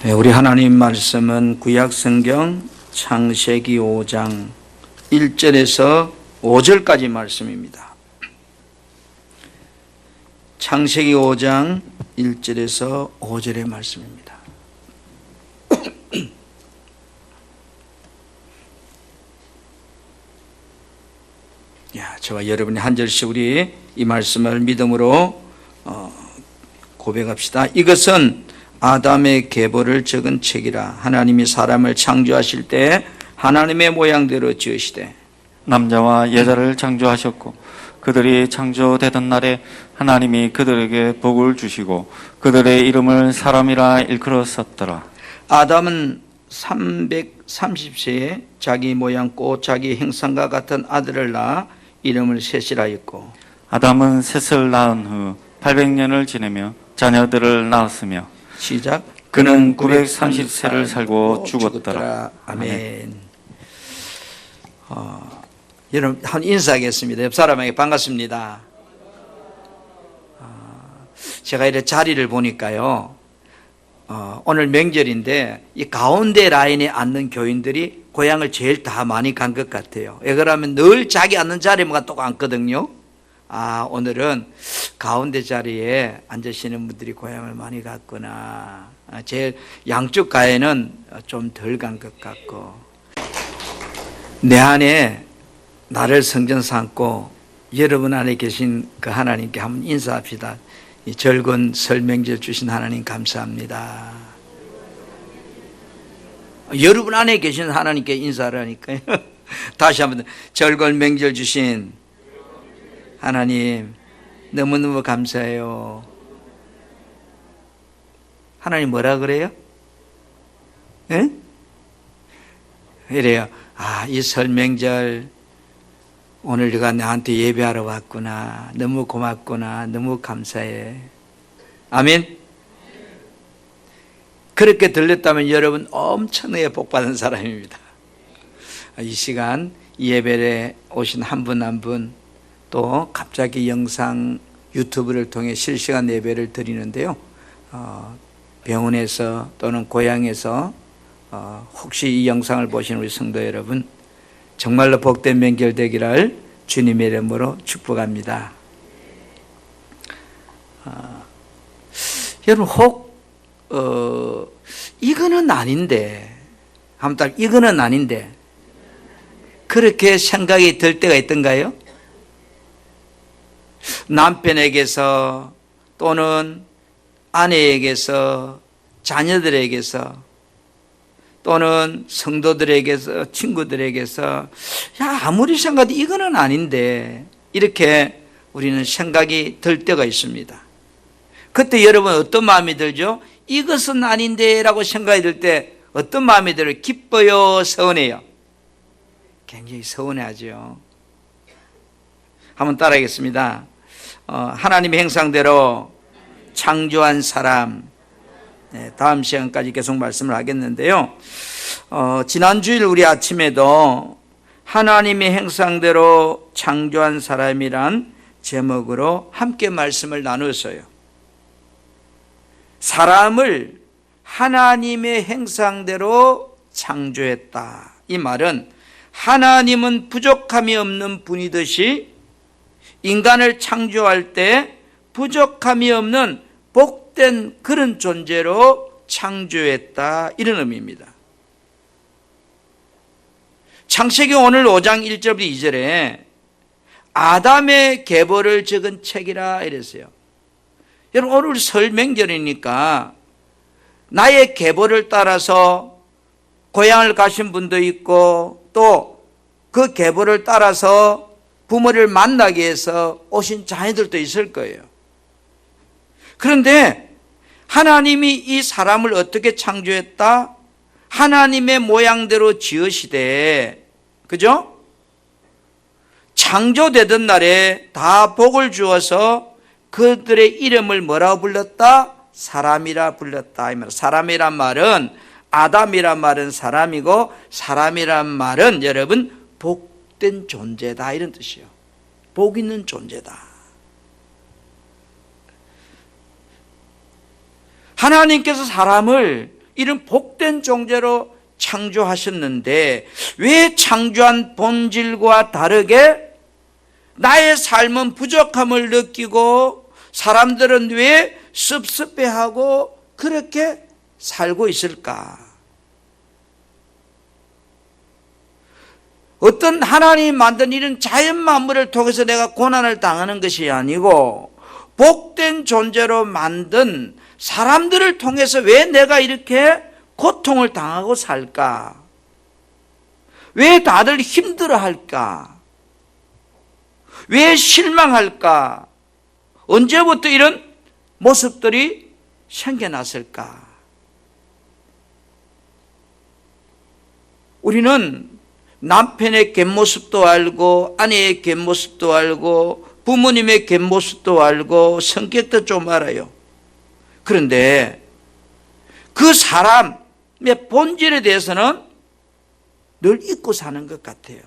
네, 우리 하나님 말씀은 구약성경 창세기 5장 1절에서 5절까지 말씀입니다. 창세기 5장 1절에서 5절의 말씀입니다. 저와 여러분이 한 절씩 우리 이 말씀을 믿음으로 고백합시다. 이것은 아담의 계보를 적은 책이라. 하나님이 사람을 창조하실 때 하나님의 모양대로 지으시되 남자와 여자를 창조하셨고 그들이 창조되던 날에 하나님이 그들에게 복을 주시고 그들의 이름을 사람이라 일컬었었더라. 아담은 330세에 자기 모양 곧 자기 형상과 같은 아들을 낳아 이름을 셋이라 했고, 아담은 셋을 낳은 후 800년을 지내며 자녀들을 낳았으며 시작. 그는 930세를 살고 죽었더라. 아멘. 여러분 한 인사하겠습니다. 옆 사람에게 반갑습니다. 제가 이렇게 자리를 보니까요, 오늘 명절인데 이 가운데 라인에 앉는 교인들이 고향을 제일 다 많이 간 것 같아요. 왜 그러면 늘 자기 앉는 자리만 또 앉거든요. 오늘은 가운데 자리에 앉으시는 분들이 고향을 많이 갔구나. 제일 양쪽 가에는 좀 덜 간 것 같고, 내 안에 나를 성전 삼고 여러분 안에 계신 그 하나님께 한번 인사합시다. 이 즐거운 설 명절 주신 하나님 감사합니다. 여러분 안에 계신 하나님께 인사를 하니까요. 다시 한번 즐거운 명절 주신 하나님 너무너무 감사해요. 하나님 뭐라 그래요? 예? 이래요. 이 설 명절 오늘 네가 나한테 예배하러 왔구나. 너무 고맙구나. 너무 감사해. 아멘. 그렇게 들렸다면 여러분 엄청나게 복받은 사람입니다. 이 시간 예배에 오신 한 분 한 분, 또 갑자기 영상 유튜브를 통해 실시간 예배를 드리는데요, 병원에서 또는 고향에서 혹시 이 영상을 보시는 우리 성도 여러분, 정말로 복된 명절 되기를 주님의 이름으로 축복합니다. 여러분 혹 이거는 아닌데, 한번 이거는 아닌데 그렇게 생각이 들 때가 있던가요? 남편에게서 또는 아내에게서 자녀들에게서 또는 성도들에게서 친구들에게서 아무리 생각해도 이거는 아닌데 이렇게 우리는 생각이 들 때가 있습니다. 그때 여러분 어떤 마음이 들죠? 이것은 아닌데 라고 생각이 들 때 어떤 마음이 들어요? 기뻐요? 서운해요? 굉장히 서운해하죠. 한번 따라하겠습니다. 하나님의 형상대로 창조한 사람. 다음 시간까지 계속 말씀을 하겠는데요, 지난 주일 우리 아침에도 하나님의 형상대로 창조한 사람이란 제목으로 함께 말씀을 나눴어요. 사람을 하나님의 형상대로 창조했다. 이 말은 하나님은 부족함이 없는 분이듯이 인간을 창조할 때 부족함이 없는 복된 그런 존재로 창조했다, 이런 의미입니다. 창세기 오늘 5장 1절부터 2절에 아담의 계보를 적은 책이라 이랬어요. 여러분 오늘 설 명절이니까 나의 계보를 따라서 고향을 가신 분도 있고 또 그 계보를 따라서 부모를 만나기 위해서 오신 자녀들도 있을 거예요. 그런데 하나님이 이 사람을 어떻게 창조했다? 하나님의 모양대로 지으시되, 그죠? 창조되던 날에 다 복을 주어서 그들의 이름을 뭐라고 불렀다? 사람이라 불렀다. 사람이란 말은, 아담이란 말은 사람이고 사람이란 말은 여러분 복된 존재다, 이런 뜻이에요. 복 있는 존재다. 하나님께서 사람을 이런 복된 존재로 창조하셨는데 왜 창조한 본질과 다르게 나의 삶은 부족함을 느끼고 사람들은 왜 섭섭해하고 그렇게 살고 있을까? 어떤 하나님이 만든 이런 자연 만물을 통해서 내가 고난을 당하는 것이 아니고 복된 존재로 만든 사람들을 통해서 왜 내가 이렇게 고통을 당하고 살까? 왜 다들 힘들어할까? 왜 실망할까? 언제부터 이런 모습들이 생겨났을까? 우리는 남편의 겉모습도 알고 아내의 겉모습도 알고 부모님의 겉모습도 알고 성격도 좀 알아요. 그런데 그 사람의 본질에 대해서는 늘 잊고 사는 것 같아요.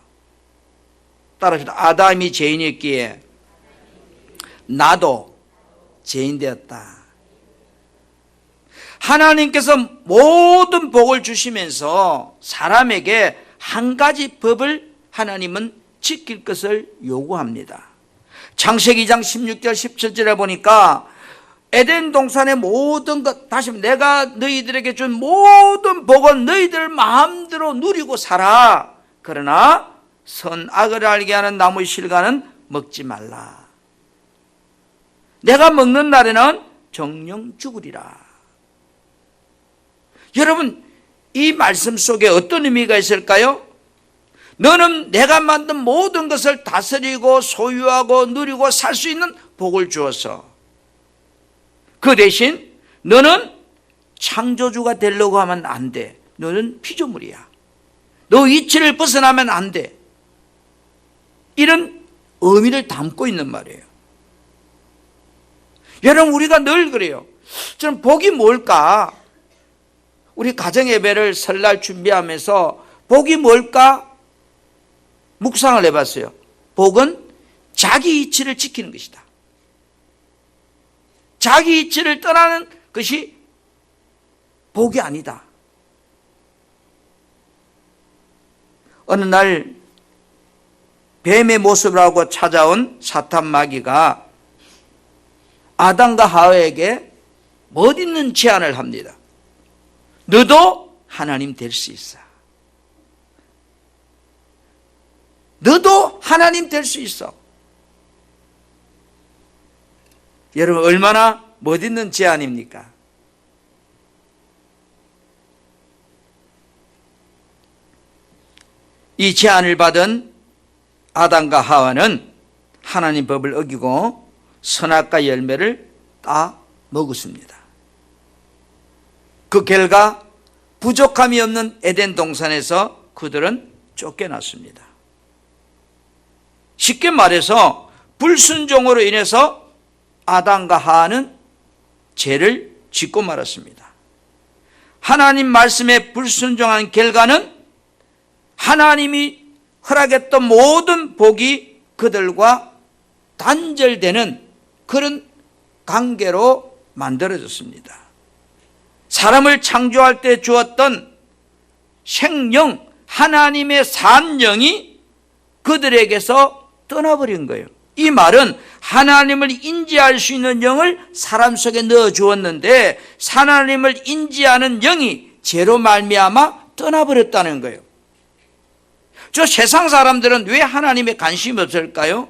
따라서 아담이 죄인이었기에 나도 죄인 되었다. 하나님께서 모든 복을 주시면서 사람에게 한 가지 법을 하나님은 지킬 것을 요구합니다. 창세기 2장 16절 17절에 보니까 에덴 동산의 모든 것, 다시 내가 너희들에게 준 모든 복은 너희들 마음대로 누리고 살아. 그러나 선악을 알게 하는 나무의 실과는 먹지 말라. 내가 먹는 날에는 정령 죽으리라. 여러분, 이 말씀 속에 어떤 의미가 있을까요? 너는 내가 만든 모든 것을 다스리고 소유하고 누리고 살 수 있는 복을 주어서 그 대신 너는 창조주가 되려고 하면 안 돼. 너는 피조물이야. 너 위치를 벗어나면 안 돼. 이런 의미를 담고 있는 말이에요. 여러분, 우리가 늘 그래요. 저는 복이 뭘까? 우리 가정예배를 설날 준비하면서 복이 뭘까? 묵상을 해봤어요. 복은 자기 이치를 지키는 것이다. 자기 이치를 떠나는 것이 복이 아니다. 어느 날 뱀의 모습을 하고 찾아온 사탄 마귀가 아담과 하와에게 멋있는 제안을 합니다. 너도 하나님 될 수 있어. 너도 하나님 될 수 있어. 여러분, 얼마나 멋있는 제안입니까? 이 제안을 받은 아담과 하와는 하나님 법을 어기고 선악과 열매를 따 먹었습니다. 그 결과 부족함이 없는 에덴 동산에서 그들은 쫓겨났습니다. 쉽게 말해서 불순종으로 인해서 아담과 하와는 죄를 짓고 말았습니다. 하나님 말씀에 불순종한 결과는 하나님이 허락했던 모든 복이 그들과 단절되는 그런 관계로 만들어졌습니다. 사람을 창조할 때 주었던 생명, 하나님의 산영이 그들에게서 떠나버린 거예요. 이 말은 하나님을 인지할 수 있는 영을 사람 속에 넣어 주었는데 하나님을 인지하는 영이 죄로 말미암아 떠나버렸다는 거예요. 저 세상 사람들은 왜 하나님에 관심이 없을까요?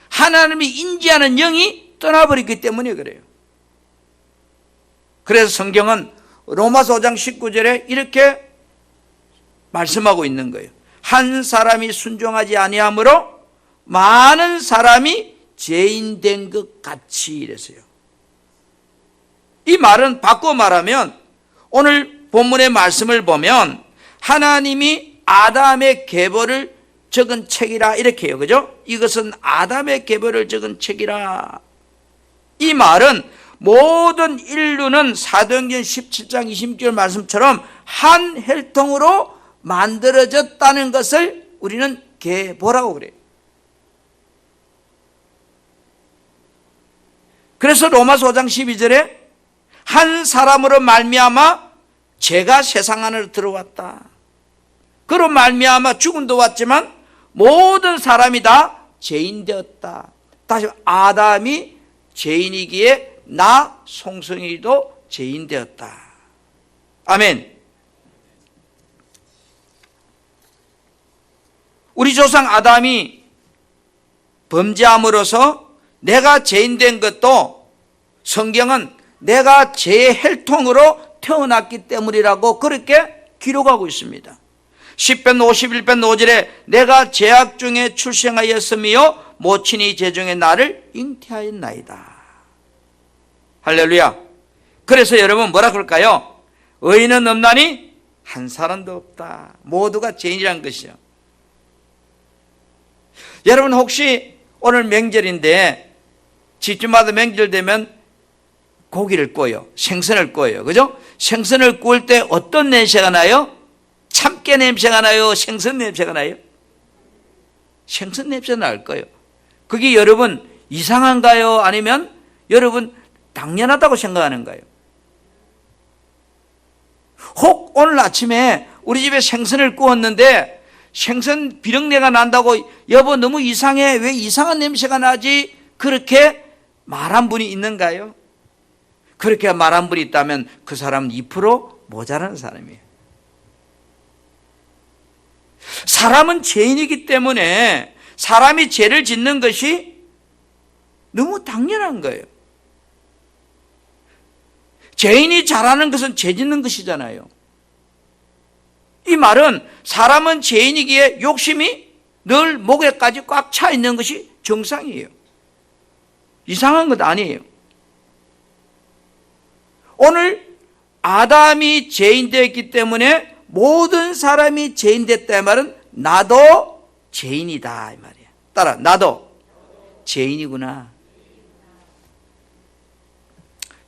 하나님이 인지하는 영이 떠나버렸기 때문에 그래요. 그래서 성경은 로마서 5장 19절에 이렇게 말씀하고 있는 거예요. 한 사람이 순종하지 아니하므로 많은 사람이 죄인 된 것 같이 이랬어요. 이 말은 바꿔 말하면 오늘 본문의 말씀을 보면 하나님이 아담의 계보를 적은 책이라 이렇게 해요. 그죠? 이것은 아담의 계보를 적은 책이라. 이 말은 모든 인류는 사도행전 17장 26절 말씀처럼 한 혈통으로 만들어졌다는 것을 우리는 계보라고 그래요. 그래서 로마서 5장 12절에 한 사람으로 말미암아 죄가 세상 안으로 들어왔다. 그로 말미암아 죽음도 왔지만 모든 사람이 다 죄인 되었다. 다시 아담이 죄인이기에 나 송승이도 죄인 되었다. 아멘. 우리 조상 아담이 범죄함으로써 내가 죄인 된 것도 성경은 내가 죄의 혈통으로 태어났기 때문이라고 그렇게 기록하고 있습니다. 10편 51편 5절에 내가 죄악 중에 출생하였으며 모친이 재중에 나를 잉태하였나이다. 할렐루야. 그래서 여러분 뭐라 그럴까요? 의인은 없나니 한 사람도 없다. 모두가 죄인이란 것이요. 여러분 혹시 오늘 명절인데 집집마다 명절 되면 고기를 구워요. 생선을 구워요. 그죠? 생선을 구울 때 어떤 냄새가 나요? 참깨 냄새가 나요? 생선 냄새가 나요? 생선 냄새 날 거예요. 그게 여러분 이상한가요? 아니면 여러분 당연하다고 생각하는가요? 혹 오늘 아침에 우리 집에 생선을 구웠는데 생선 비린내가 난다고 여보 너무 이상해. 왜 이상한 냄새가 나지? 그렇게 말한 분이 있는가요? 그렇게 말한 분이 있다면 그 사람은 2% 모자라는 사람이에요. 사람은 죄인이기 때문에 사람이 죄를 짓는 것이 너무 당연한 거예요. 죄인이 잘하는 것은 죄 짓는 것이잖아요. 이 말은 사람은 죄인이기에 욕심이 늘 목에까지 꽉 차 있는 것이 정상이에요. 이상한 것 아니에요. 오늘 아담이 죄인 되었기 때문에 모든 사람이 죄인 됐다 이 말은 나도 죄인이다 이 말이야. 따라 나도 죄인이구나.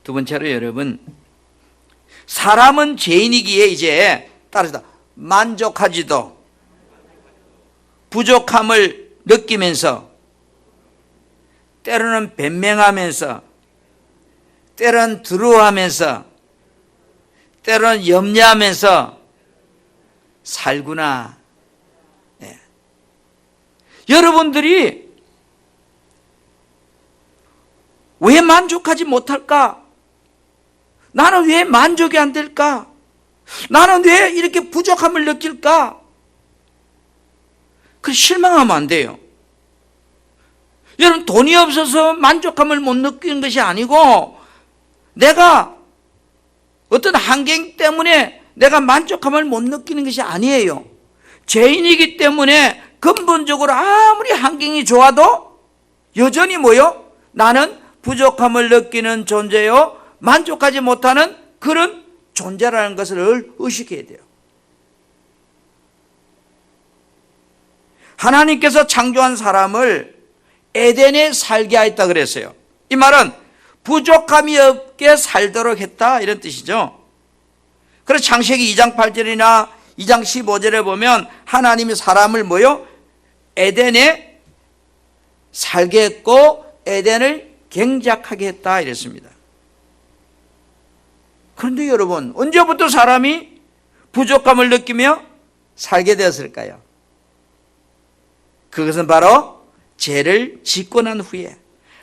두 번째로 여러분 사람은 죄인이기에 이제 따라서 만족하지도 부족함을 느끼면서 때로는 변명하면서 때로는 두려워하면서 때로는 염려하면서 살구나. 네. 여러분들이 왜 만족하지 못할까? 나는 왜 만족이 안 될까? 나는 왜 이렇게 부족함을 느낄까? 그 실망하면 안 돼요. 여러분 돈이 없어서 만족함을 못 느끼는 것이 아니고 내가 어떤 환경 때문에 내가 만족함을 못 느끼는 것이 아니에요. 죄인이기 때문에 근본적으로 아무리 환경이 좋아도 여전히 뭐요? 나는 부족함을 느끼는 존재요. 만족하지 못하는 그런 존재라는 것을 의식해야 돼요. 하나님께서 창조한 사람을 에덴에 살게 하였다 그랬어요. 이 말은 부족함이 없게 살도록 했다 이런 뜻이죠. 그래서 창세기 2장 8절이나 2장 15절에 보면 하나님이 사람을 뭐요? 에덴에 살게 했고 에덴을 경작하게 했다 이랬습니다. 그런데 여러분 언제부터 사람이 부족함을 느끼며 살게 되었을까요? 그것은 바로 죄를 짓고 난 후에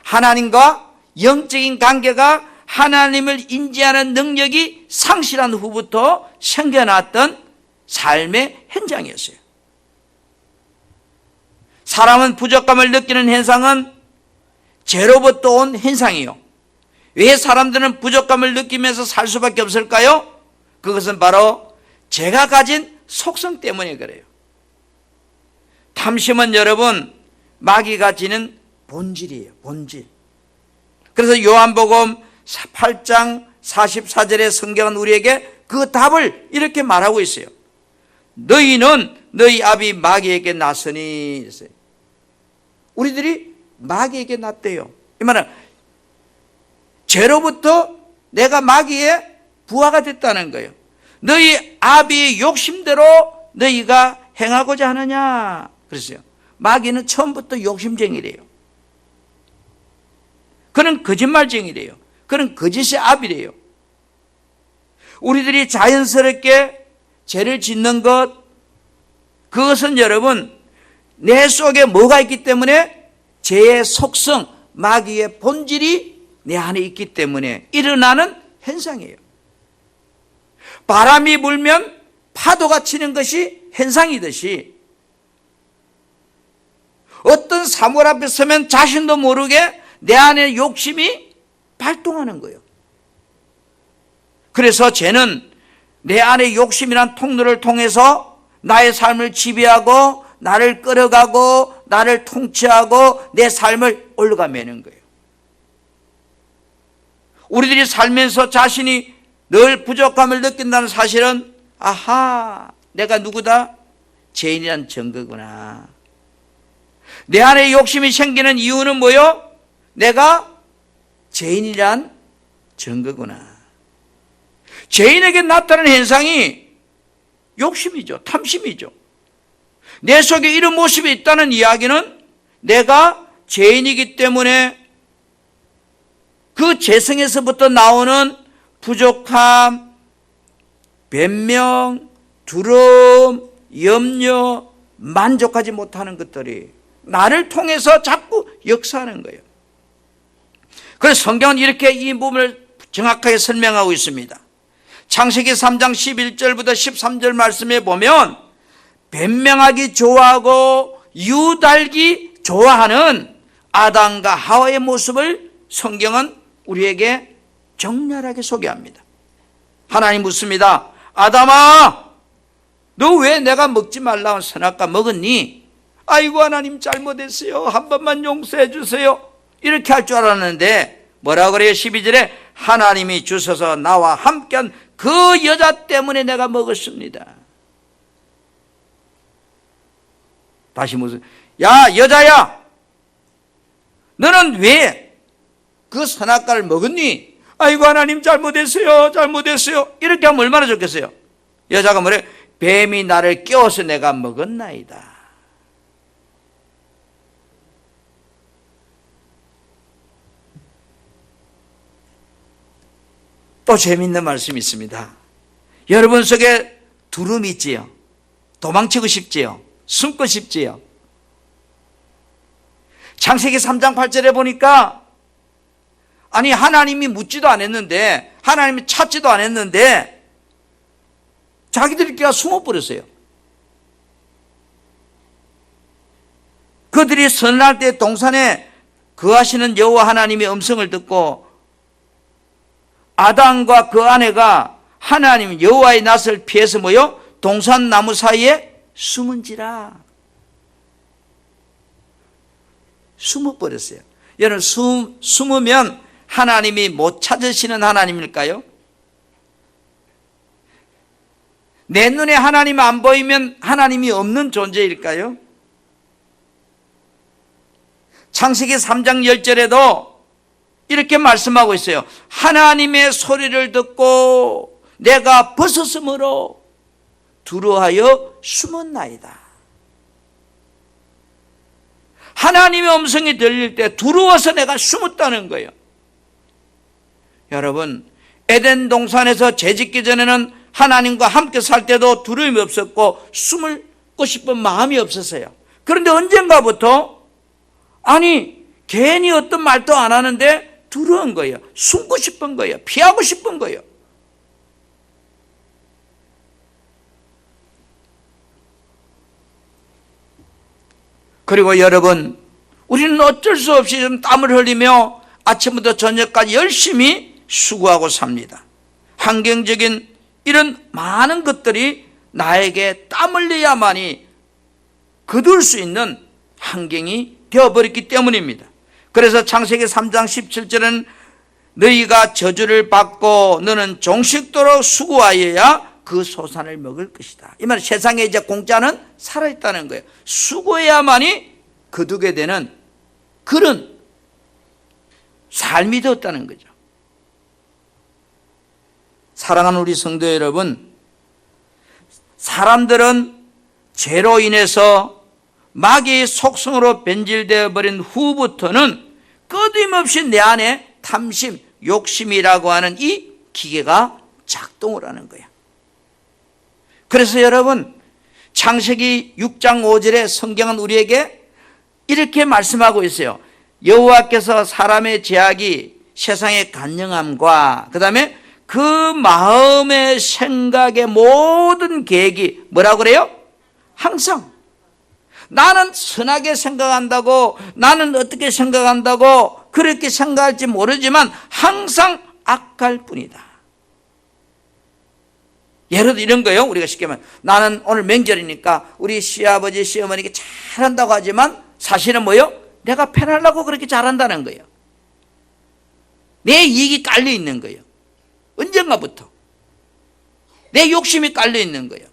하나님과 영적인 관계가 하나님을 인지하는 능력이 상실한 후부터 생겨났던 삶의 현장이었어요. 사람은 부족함을 느끼는 현상은 죄로부터 온 현상이요. 왜 사람들은 부족함을 느끼면서 살 수밖에 없을까요? 그것은 바로 죄가 가진 속성 때문에 그래요. 탐심은 여러분 마귀가 지는 본질이에요. 본질. 그래서 요한복음 8장 44절의 성경은 우리에게 그 답을 이렇게 말하고 있어요. 너희는 너희 아비 마귀에게 났으니. 우리들이 마귀에게 났대요. 이 말은 죄로부터 내가 마귀의 부하가 됐다는 거예요. 너희 아비의 욕심대로 너희가 행하고자 하느냐 그랬어요. 마귀는 처음부터 욕심쟁이래요. 그는 거짓말쟁이래요. 그는 거짓의 아비래요. 우리들이 자연스럽게 죄를 짓는 것, 그것은 여러분 내 속에 뭐가 있기 때문에 죄의 속성, 마귀의 본질이 내 안에 있기 때문에 일어나는 현상이에요. 바람이 불면 파도가 치는 것이 현상이듯이 어떤 사물 앞에 서면 자신도 모르게 내 안에 욕심이 발동하는 거예요. 그래서 죄는 내 안에 욕심이란 통로를 통해서 나의 삶을 지배하고 나를 끌어가고 나를 통치하고 내 삶을 올라가매는 거예요. 우리들이 살면서 자신이 늘 부족함을 느낀다는 사실은 아하, 내가 누구다? 죄인이란 증거구나. 내 안에 욕심이 생기는 이유는 뭐요? 내가 죄인이란 증거구나. 죄인에게 나타나는 현상이 욕심이죠. 탐심이죠. 내 속에 이런 모습이 있다는 이야기는 내가 죄인이기 때문에 그 죄성에서부터 나오는 부족함, 변명, 두려움, 염려, 만족하지 못하는 것들이 나를 통해서 자꾸 역사하는 거예요. 그래서 성경은 이렇게 이 부분을 정확하게 설명하고 있습니다. 창세기 3장 11절부터 13절 말씀에 보면 변명하기 좋아하고 유달기 좋아하는 아담과 하와의 모습을 성경은 우리에게 정렬하게 소개합니다. 하나님 묻습니다. 아담아, 너 왜 내가 먹지 말라고 선악과 먹었니? 아이고 하나님 잘못했어요. 한 번만 용서해 주세요. 이렇게 할 줄 알았는데 뭐라고 그래요? 12절에 하나님이 주셔서 나와 함께한 그 여자 때문에 내가 먹었습니다. 다시 무슨, 야 여자야, 너는 왜 그 선악과를 먹었니? 아이고 하나님 잘못했어요. 잘못했어요. 이렇게 하면 얼마나 좋겠어요? 여자가 뭐래? 뱀이 나를 깨워서 내가 먹었나이다. 또 재미있는 말씀이 있습니다. 여러분 속에 두려움이 있지요. 도망치고 싶지요. 숨고 싶지요. 창세기 3장 8절에 보니까 아니 하나님이 묻지도 않았는데 하나님이 찾지도 않았는데 자기들끼리 숨어버렸어요. 그들이 선할 때 동산에 거하시는 여호와 하나님의 음성을 듣고 아담과 그 아내가 하나님 여호와의 낯을 피해서 뭐요? 동산 나무 사이에 숨은지라. 숨어버렸어요. 여러분 숨으면 하나님이 못 찾으시는 하나님일까요? 내 눈에 하나님 안 보이면 하나님이 없는 존재일까요? 창세기 3장 10절에도 이렇게 말씀하고 있어요. 하나님의 소리를 듣고 내가 벗었으므로 두려워하여 숨었나이다. 하나님의 음성이 들릴 때 두려워서 내가 숨었다는 거예요. 여러분, 에덴 동산에서 죄짓기 전에는 하나님과 함께 살 때도 두려움이 없었고 숨고 싶은 마음이 없었어요. 그런데 언젠가부터 아니 괜히 어떤 말도 안 하는데 두려운 거예요. 숨고 싶은 거예요. 피하고 싶은 거예요. 그리고 여러분, 우리는 어쩔 수 없이 좀 땀을 흘리며 아침부터 저녁까지 열심히 수고하고 삽니다. 환경적인 이런 많은 것들이 나에게 땀 흘려야만이 거둘 수 있는 환경이 되어버렸기 때문입니다. 그래서 창세기 3장 17절은 너희가 저주를 받고 너는 종식도록 수고하여야 그 소산을 먹을 것이다. 이 말은 세상에 이제 공짜는 살아있다는 거예요. 수고해야만이 거두게 되는 그런 삶이 되었다는 거죠. 사랑하는 우리 성도 여러분, 사람들은 죄로 인해서 마귀의 속성으로 변질되어 버린 후부터는 끊임없이 내 안에 탐심, 욕심이라고 하는 이 기계가 작동을 하는 거야. 그래서 여러분, 창세기 6장 5절에 성경은 우리에게 이렇게 말씀하고 있어요. 여호와께서 사람의 죄악이 세상의 간영함과 그 다음에 그 마음의 생각의 모든 계획이 뭐라고 그래요? 항상 나는 선하게 생각한다고, 나는 어떻게 생각한다고 그렇게 생각할지 모르지만 항상 악할 뿐이다. 예를 들어 이런 거예요. 우리가 쉽게 말하면 나는 오늘 명절이니까 우리 시아버지 시어머니께 잘한다고 하지만 사실은 뭐예요? 내가 편하려고 그렇게 잘한다는 거예요. 내 이익이 깔려 있는 거예요. 언젠가부터 내 욕심이 깔려 있는 거예요.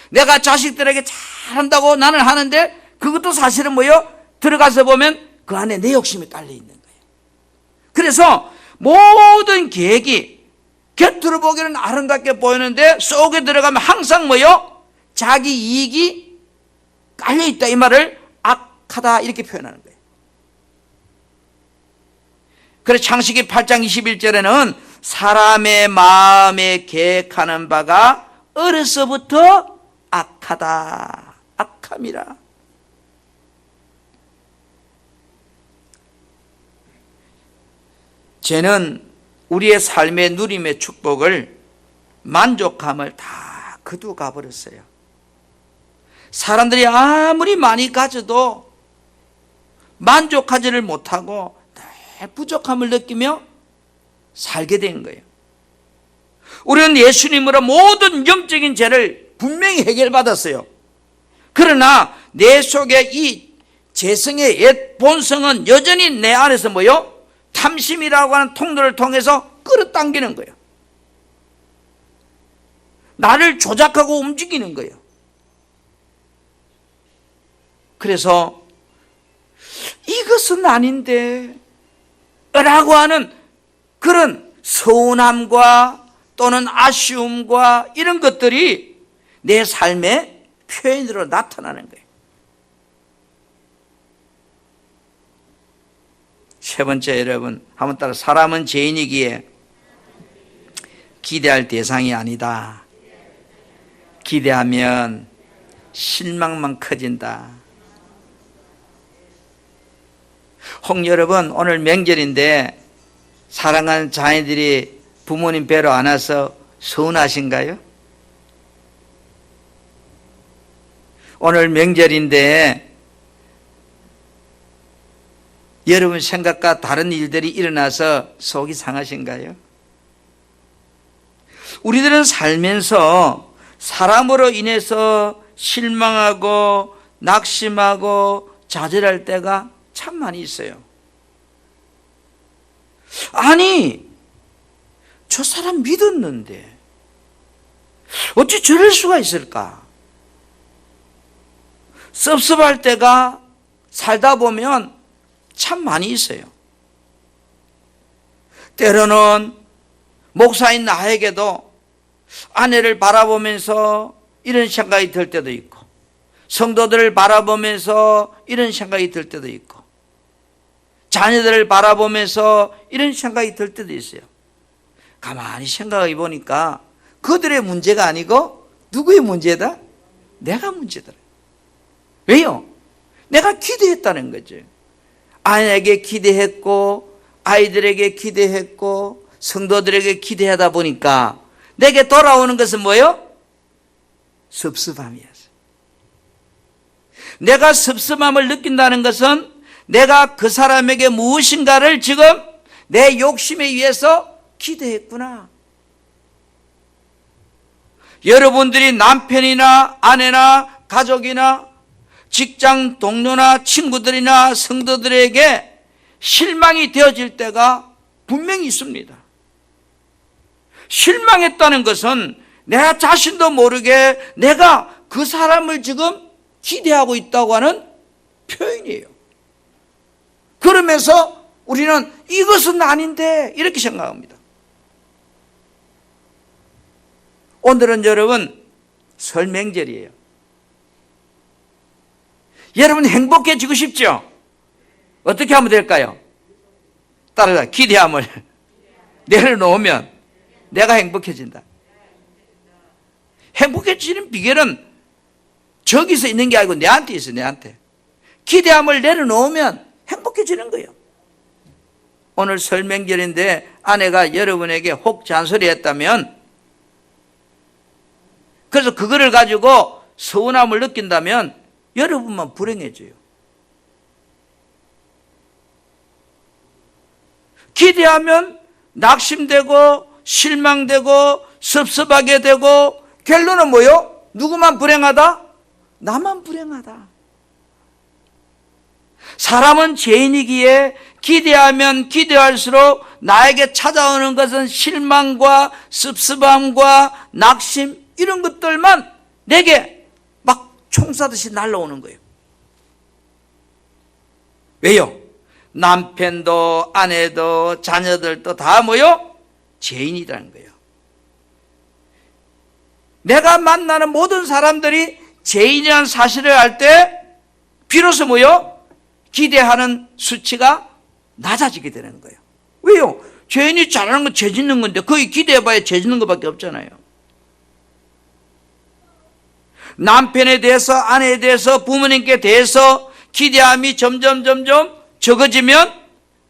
내가 자식들에게 잘한다고 나는 하는데 그것도 사실은 뭐예요? 들어가서 보면 그 안에 내 욕심이 깔려 있는 거예요. 그래서 모든 계획이 겉으로 보기에는 아름답게 보이는데 속에 들어가면 항상 뭐예요? 자기 이익이 깔려 있다, 이 말을 악하다 이렇게 표현하는 거예요. 그래서 창세기 8장 21절에는 사람의 마음에 계획하는 바가 어려서부터 악하다, 악함이라. 죄는 우리의 삶의 누림의 축복을, 만족함을 다 거두어 가버렸어요. 사람들이 아무리 많이 가져도 만족하지를 못하고 늘 부족함을 느끼며 살게 된 거예요. 우리는 예수님으로 모든 영적인 죄를 분명히 해결받았어요. 그러나 내 속에 이 죄성의 옛 본성은 여전히 내 안에서 뭐요? 탐심이라고 하는 통로를 통해서 끌어당기는 거예요. 나를 조작하고 움직이는 거예요. 그래서 이것은 아닌데 라고 하는 그런 서운함과 또는 아쉬움과 이런 것들이 내 삶의 표현으로 나타나는 거예요. 세 번째, 여러분 한번 따라, 사람은 죄인이기에 기대할 대상이 아니다. 기대하면 실망만 커진다. 혹 여러분, 오늘 명절인데 사랑하는 자녀들이 부모님 뵈러 안 와서 서운하신가요? 오늘 명절인데 여러분 생각과 다른 일들이 일어나서 속이 상하신가요? 우리들은 살면서 사람으로 인해서 실망하고 낙심하고 좌절할 때가 참 많이 있어요. 아니, 저 사람 믿었는데 어찌 저럴 수가 있을까? 섭섭할 때가 살다 보면 참 많이 있어요. 때로는 목사인 나에게도 아내를 바라보면서 이런 생각이 들 때도 있고, 성도들을 바라보면서 이런 생각이 들 때도 있고, 자녀들을 바라보면서 이런 생각이 들 때도 있어요. 가만히 생각해 보니까 그들의 문제가 아니고 누구의 문제다? 내가 문제다. 왜요? 내가 기대했다는 거죠. 아내에게 기대했고, 아이들에게 기대했고, 성도들에게 기대하다 보니까 내게 돌아오는 것은 뭐예요? 섭섭함이었어요. 내가 섭섭함을 느낀다는 것은 내가 그 사람에게 무엇인가를 지금 내 욕심에 의해서 기대했구나. 여러분들이 남편이나 아내나 가족이나 직장 동료나 친구들이나 성도들에게 실망이 되어질 때가 분명히 있습니다. 실망했다는 것은 내가 자신도 모르게 내가 그 사람을 지금 기대하고 있다고 하는 표현이에요. 그러면서 우리는 이것은 아닌데 이렇게 생각합니다. 오늘은 여러분 설 명절이에요. 여러분 행복해지고 싶죠? 어떻게 하면 될까요? 따라서 기대함을 내려놓으면 내가 행복해진다. 행복해지는 비결은 저기서 있는 게 아니고 내한테 있어, 내한테. 기대함을 내려놓으면 행복해지는 거예요. 오늘 설 명절인데 아내가 여러분에게 혹 잔소리했다면, 그래서 그거를 가지고 서운함을 느낀다면 여러분만 불행해져요. 기대하면 낙심되고 실망되고 섭섭하게 되고 결론은 뭐요? 누구만 불행하다? 나만 불행하다. 사람은 죄인이기에 기대하면 기대할수록 나에게 찾아오는 것은 실망과 섭섭함과 낙심, 이런 것들만 내게 막 총사듯이 날라오는 거예요. 왜요? 남편도 아내도 자녀들도 다 뭐요? 죄인이라는 거예요. 내가 만나는 모든 사람들이 죄인이라는 사실을 알 때 비로소 뭐요? 기대하는 수치가 낮아지게 되는 거예요. 왜요? 죄인이 잘하는 건 죄 짓는 건데 거기 기대해봐야 죄 짓는 것밖에 없잖아요. 남편에 대해서 아내에 대해서 부모님께 대해서 기대함이 점점 적어지면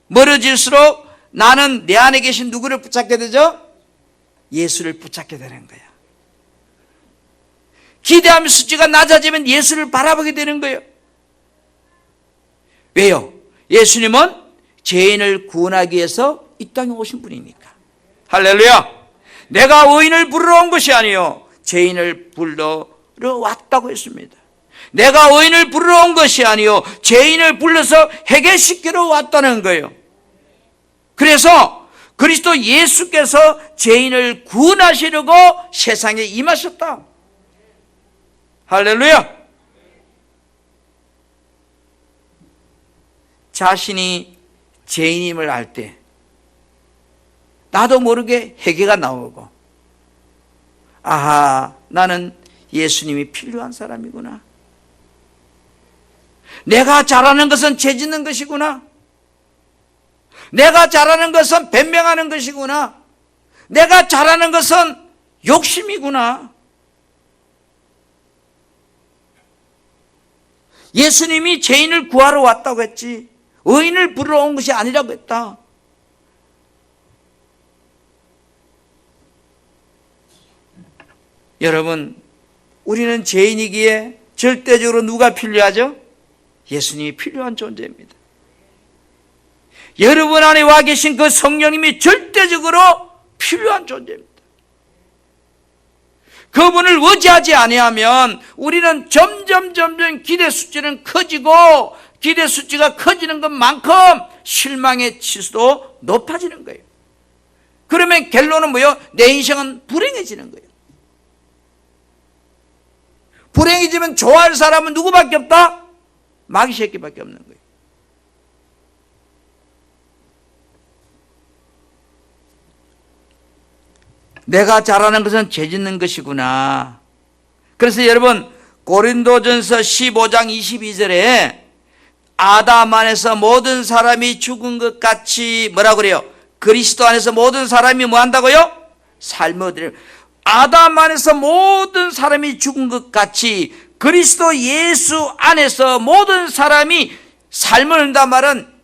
멀어질수록 나는 내 안에 계신 누구를 붙잡게 되죠? 예수를 붙잡게 되는 거야. 기대함의 수치가 낮아지면 예수를 바라보게 되는 거예요. 왜요? 예수님은 죄인을 구원하기 위해서 이 땅에 오신 분이니까. 할렐루야. 내가 의인을 부르러 온 것이 아니요 죄인을 부르러 왔다고 했습니다. 내가 의인을 부르러 온 것이 아니요 죄인을 불러서 해결시키러 왔다는 거예요. 그래서 그리스도 예수께서 죄인을 구원하시려고 세상에 임하셨다. 할렐루야. 자신이 죄인임을 알 때 나도 모르게 회개가 나오고, 아하, 나는 예수님이 필요한 사람이구나. 내가 잘하는 것은 죄 짓는 것이구나. 내가 잘하는 것은 변명하는 것이구나. 내가 잘하는 것은 욕심이구나. 예수님이 죄인을 구하러 왔다고 했지 의인을 부르러 온 것이 아니라고 했다. 여러분, 우리는 죄인이기에 절대적으로 누가 필요하죠? 예수님이 필요한 존재입니다. 여러분 안에 와 계신 그 성령님이 절대적으로 필요한 존재입니다. 그분을 의지하지 아니하면 우리는 점점 기대 수치는 커지고, 기대 수치가 커지는 것만큼 실망의 치수도 높아지는 거예요. 그러면 결론은 뭐예요? 내 인생은 불행해지는 거예요. 불행해지면 좋아할 사람은 누구밖에 없다? 마귀 새끼밖에 없는 거예요. 내가 잘하는 것은 죄 짓는 것이구나. 그래서 여러분, 고린도전서 15장 22절에 아담 안에서 모든 사람이 죽은 것 같이 뭐라고 그래요? 그리스도 안에서 모든 사람이 뭐 한다고요? 삶을 얻으려. 아담 안에서 모든 사람이 죽은 것 같이 그리스도 예수 안에서 모든 사람이 삶을 얻는단 말은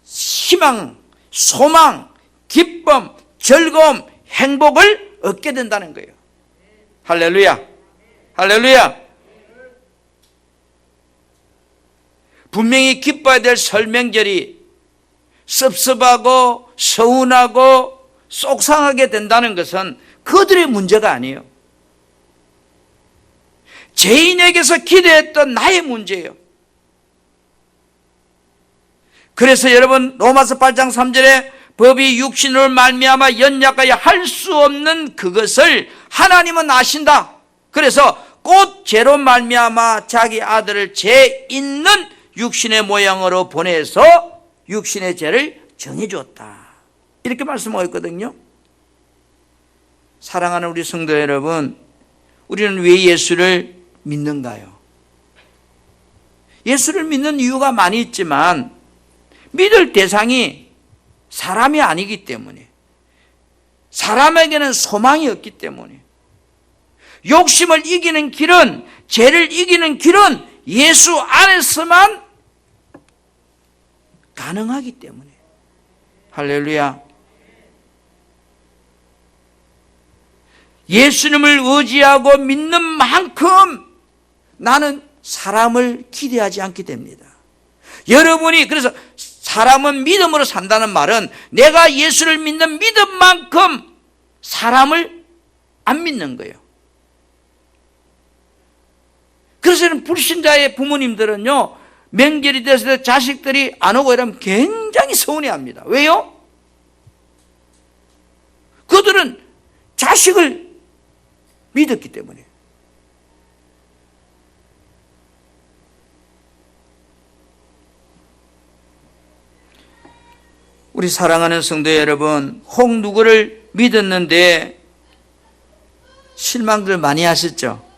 희망, 소망, 기쁨, 즐거움, 행복을 얻게 된다는 거예요. 할렐루야. 할렐루야. 분명히 기뻐야 될 설 명절이 섭섭하고 서운하고 속상하게 된다는 것은 그들의 문제가 아니에요. 죄인에게서 기대했던 나의 문제예요. 그래서 여러분, 로마서 8장 3절에 법이 육신으로 말미암아 연약하여 할 수 없는 그것을 하나님은 아신다. 그래서 곧 죄로 말미암아 자기 아들을 죄 있는 육신의 모양으로 보내서 육신의 죄를 정해주었다. 이렇게 말씀하고 있거든요. 사랑하는 우리 성도 여러분, 우리는 왜 예수를 믿는가요? 예수를 믿는 이유가 많이 있지만 믿을 대상이 사람이 아니기 때문에, 사람에게는 소망이 없기 때문에 욕심을 이기는 길은, 죄를 이기는 길은 예수 안에서만 가능하기 때문에. 할렐루야. 예수님을 의지하고 믿는 만큼 나는 사람을 기대하지 않게 됩니다. 여러분이 그래서 사람은 믿음으로 산다는 말은 내가 예수를 믿는 믿음만큼 사람을 안 믿는 거예요. 그래서 불신자의 부모님들은요, 명절이 돼서 자식들이 안 오고 이러면 굉장히 서운해합니다. 왜요? 그들은 자식을 믿었기 때문에. 우리 사랑하는 성도 여러분, 혹 누구를 믿었는데 실망들 많이 하셨죠?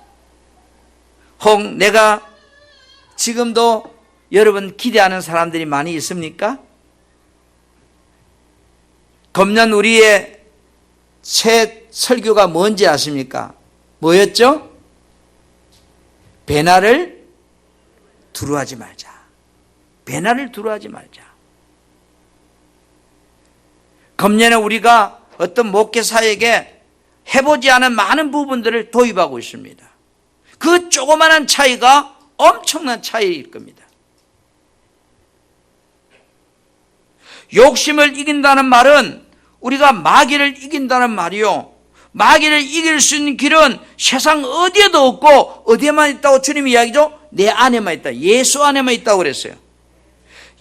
혹 내가 지금도 여러분 기대하는 사람들이 많이 있습니까? 금년 우리의 새 설교가 뭔지 아십니까? 뭐였죠? 배나를 두루하지 말자. 배나를 두루하지 말자. 금년에 우리가 어떤 목회사에게 해보지 않은 많은 부분들을 도입하고 있습니다. 그 조그마한 차이가 엄청난 차이일 겁니다. 욕심을 이긴다는 말은 우리가 마귀를 이긴다는 말이요. 마귀를 이길 수 있는 길은 세상 어디에도 없고 어디에만 있다고 주님이 이야기죠? 내 안에만 있다. 예수 안에만 있다고 그랬어요.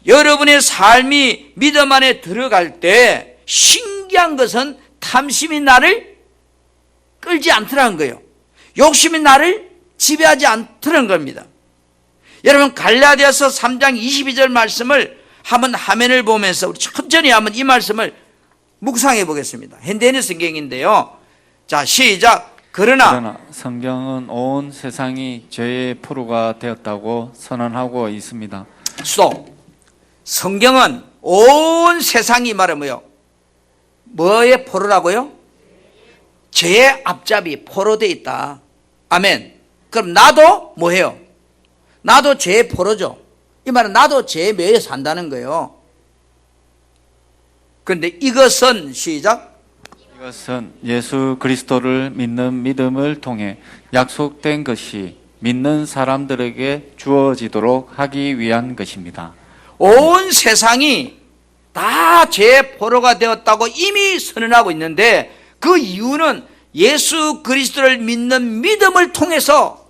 여러분의 삶이 믿음 안에 들어갈 때 신기한 것은 탐심이 나를 끌지 않더라는 거예요. 욕심이 나를 지배하지 않더라는 겁니다. 여러분 갈라디아서 3장 22절 말씀을 한번 화면을 보면서 우리 천천히 한번 이 말씀을 묵상해 보겠습니다. 현대인의 성경인데요. 자, 시작. 그러나 성경은 온 세상이 죄의 포로가 되었다고 선언하고 있습니다. 스톱. 성경은 온 세상이 말하면 뭐요? 뭐의 포로라고요? 죄의 앞잡이 포로되어 있다. 아멘. 그럼 나도 뭐해요? 나도 죄의 포로죠. 이 말은 나도 죄의 매에 산다는 거예요. 그런데 이것은 시작. 이것은 예수 그리스도를 믿는 믿음을 통해 약속된 것이 믿는 사람들에게 주어지도록 하기 위한 것입니다. 온 세상이 다 죄의 포로가 되었다고 이미 선언하고 있는데 그 이유는 예수 그리스도를 믿는 믿음을 통해서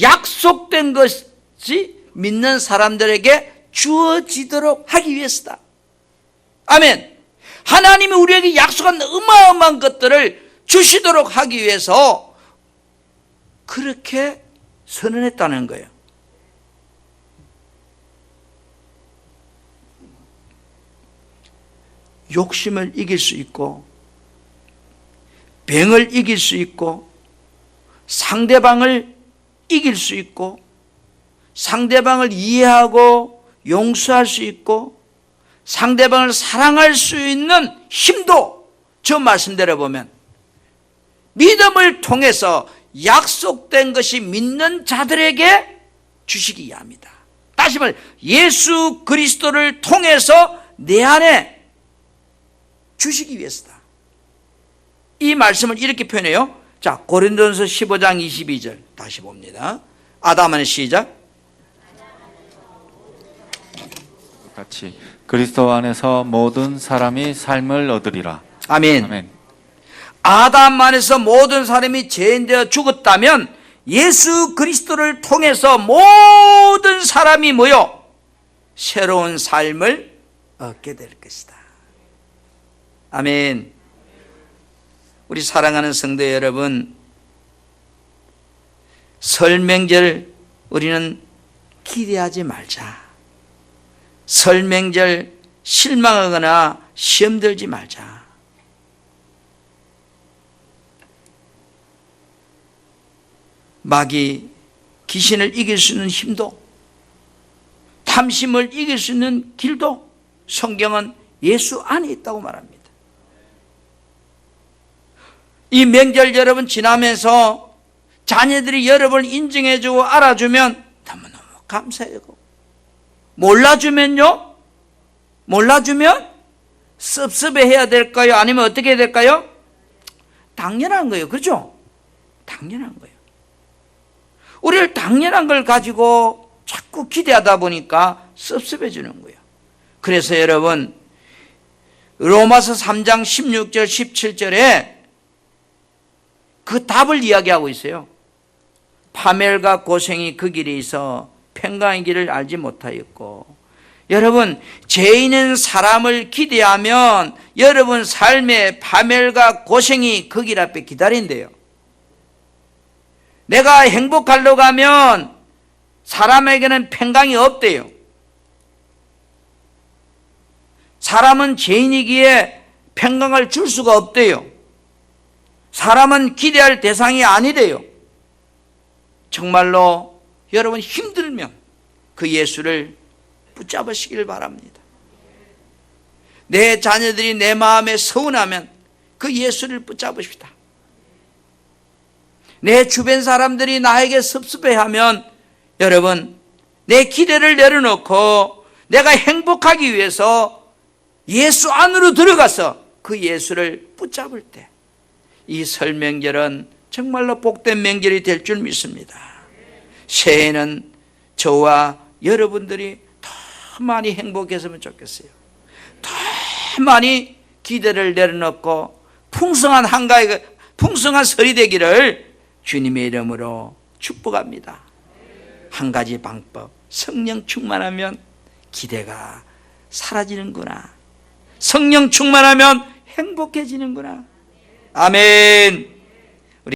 약속된 것이 믿는 사람들에게 주어지도록 하기 위해서다. 아멘. 하나님이 우리에게 약속한 어마어마한 것들을 주시도록 하기 위해서 그렇게 선언했다는 거예요. 욕심을 이길 수 있고 병을 이길 수 있고 상대방을 이길 수 있고 상대방을 이해하고 용서할 수 있고 상대방을 사랑할 수 있는 힘도 저 말씀대로 보면 믿음을 통해서 약속된 것이 믿는 자들에게 주시기 위함이다. 다시 말해 예수 그리스도를 통해서 내 안에 주시기 위해서다. 이 말씀을 이렇게 표현해요. 자, 고린도전서 15장 22절 다시 봅니다. 아담 안에 시작. 같이 그리스도 안에서 모든 사람이 삶을 얻으리라. 아멘. 아멘. 아담 안에서 모든 사람이 죄인되어 죽었다면 예수 그리스도를 통해서 모든 사람이 뭐요? 새로운 삶을 얻게 될 것이다. 아멘. 우리 사랑하는 성도 여러분, 설 명절 우리는 기대하지 말자. 설 명절 실망하거나 시험 들지 말자. 마귀 귀신을 이길 수 있는 힘도 탐심을 이길 수 있는 길도 성경은 예수 안에 있다고 말합니다. 1 사무엘서 16장 1절을 한번 보겠습니다. 시작. 1 사무엘서 16장 1절 이 명절 여러분 지나면서 자녀들이 여러분을 인정해주고 알아주면 너무너무 감사해요. 몰라주면요? 몰라주면 섭섭해해야 될까요? 아니면 어떻게 해야 될까요? 당연한 거예요. 그렇죠? 당연한 거예요. 우리를 당연한 걸 가지고 자꾸 기대하다 보니까 섭섭해지는 거예요. 그래서 여러분 로마서 3장 16절 17절에 그 답을 이야기하고 있어요. 파멸과 고생이 그 길에 있어 평강의 길을 알지 못하였고, 여러분 죄인은 사람을 기대하면 여러분 삶의 파멸과 고생이 그 길 앞에 기다린대요. 내가 행복하려고 하면 사람에게는 평강이 없대요. 사람은 죄인이기에 평강을 줄 수가 없대요. 사람은 기대할 대상이 아니래요. 정말로 여러분 힘들면 그 예수를 붙잡으시길 바랍니다. 내 자녀들이 내 마음에 서운하면 그 예수를 붙잡으십시다. 내 주변 사람들이 나에게 섭섭해하면 여러분 내 기대를 내려놓고 내가 행복하기 위해서 예수 안으로 들어가서 그 예수를 붙잡을 때 이 설 명절은 정말로 복된 명절이 될 줄 믿습니다. 새해에는 저와 여러분들이 더 많이 행복했으면 좋겠어요. 더 많이 기대를 내려놓고 풍성한 한가위, 풍성한 설이 되기를 주님의 이름으로 축복합니다. 한 가지 방법, 성령 충만하면 기대가 사라지는구나. 성령 충만하면 행복해지는구나. 아멘.